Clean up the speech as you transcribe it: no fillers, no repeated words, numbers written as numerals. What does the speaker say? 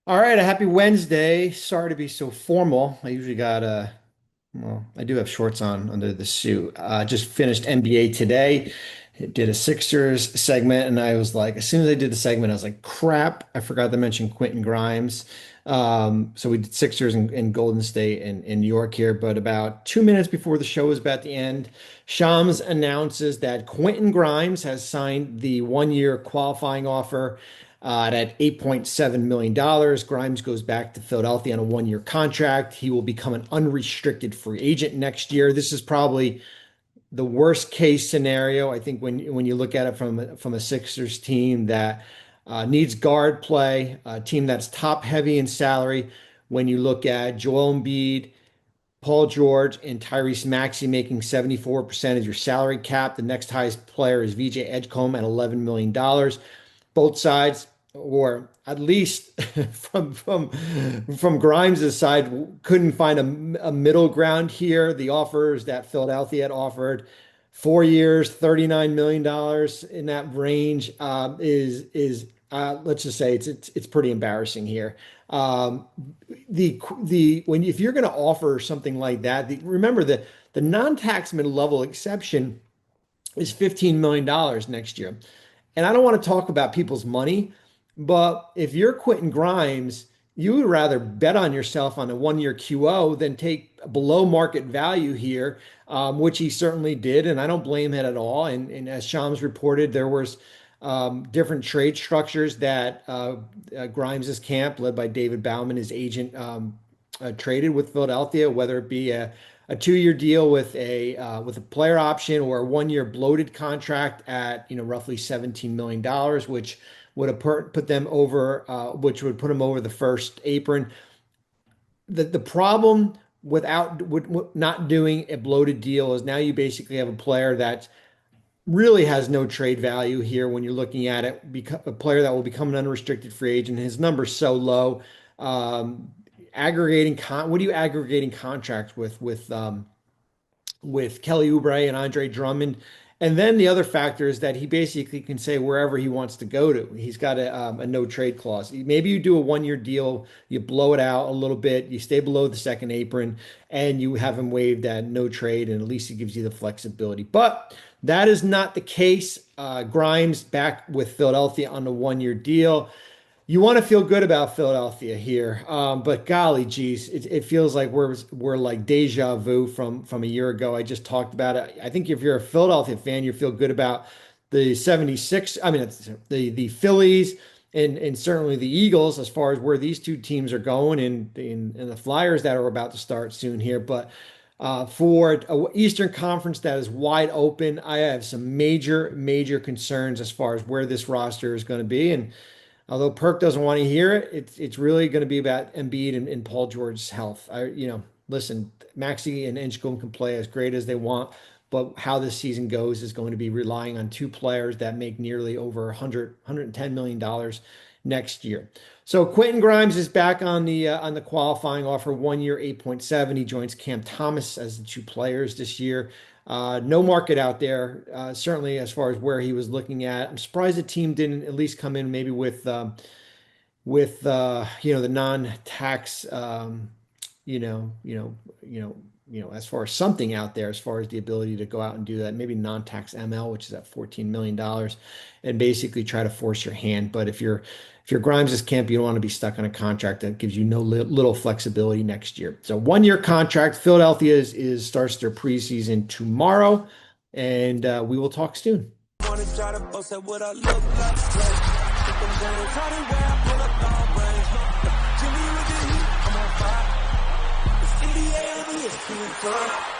All right, a happy Wednesday. Sorry to be so formal. I usually got I do have shorts on under the suit. Just finished NBA today. Did a Sixers segment, and I was like, as soon as I did the segment, I was like, crap, I forgot to mention Quentin Grimes. So we did Sixers and Golden State in New York here, but about 2 minutes before the show was about to end, Shams announces that Quentin Grimes has signed the 1 year qualifying offer at $8.7 million. Grimes goes back to Philadelphia on a 1 year contract. He will become an unrestricted free agent next year. This is probably the worst case scenario. I think when you look at it from a Sixers team that needs guard play, a team that's top heavy in salary. When you look at Joel Embiid, Paul George, and Tyrese Maxey making 74% of your salary cap, the next highest player is VJ Edgecombe at $11 million. Both sides, or at least from Grimes's side, couldn't find a middle ground here. The offers that Philadelphia had offered, 4 years, $39 million in that range, is let's just say it's pretty embarrassing here. Um, the when if you're going to offer something like that, remember the non-taxman level exception is $15 million next year. And I don't want to talk about people's money, but if you're Quentin Grimes, you would rather bet on yourself on a 1 year QO than take below market value here, which he certainly did. And I don't blame him at all. And as Shams reported, there was different trade structures that Grimes's camp, led by David Bauman, his agent, traded with Philadelphia, whether it be a 2 year deal with a player option or a 1 year bloated contract at roughly $17 million, which would have put them over, which would put them over the first apron. The problem with not doing a bloated deal is now you basically have a player that really has no trade value here when you're looking at it. A player that will become an unrestricted free agent. His number's so low. Um, what are you aggregating contracts with Kelly Oubre and Andre Drummond? And then the other factor is that he basically can say wherever he wants to go to. He's got a no trade clause. Maybe you do a 1 year deal, you blow it out a little bit, you stay below the second apron, and you have him waived at no trade, and at least it gives you the flexibility. But that is not the case. Grimes back with Philadelphia on a 1 year deal. You want to feel good about Philadelphia here, but golly geez, it feels like we're like deja vu from a year ago. I just talked about it. I think if you're a Philadelphia fan, you feel good about the 76. I mean, the Phillies and certainly the Eagles as far as where these two teams are going, and the Flyers that are about to start soon here. But for an Eastern Conference that is wide open, I have some major concerns as far as where this roster is going to be. And although Perk doesn't want to hear it, it's really going to be about Embiid and Paul George's health. Listen, Maxey and Inchcombe can play as great as they want, but how this season goes is going to be relying on two players that make nearly over 110 million dollars next year. So Quentin Grimes is back on the qualifying offer, 1 year, 8.7. He joins Cam Thomas as the two players this year. No market out there, certainly as far as where he was looking at. I'm surprised the team didn't at least come in maybe with the non-tax as far as something out there, as far as the ability to go out and do that, maybe non-tax ML, which is at $14 million, and basically try to force your hand. But if you're Grimes' camp, you don't want to be stuck on a contract that gives you no little flexibility next year. So 1 year contract. Philadelphia is starts their preseason tomorrow, and we will talk soon. Yeah.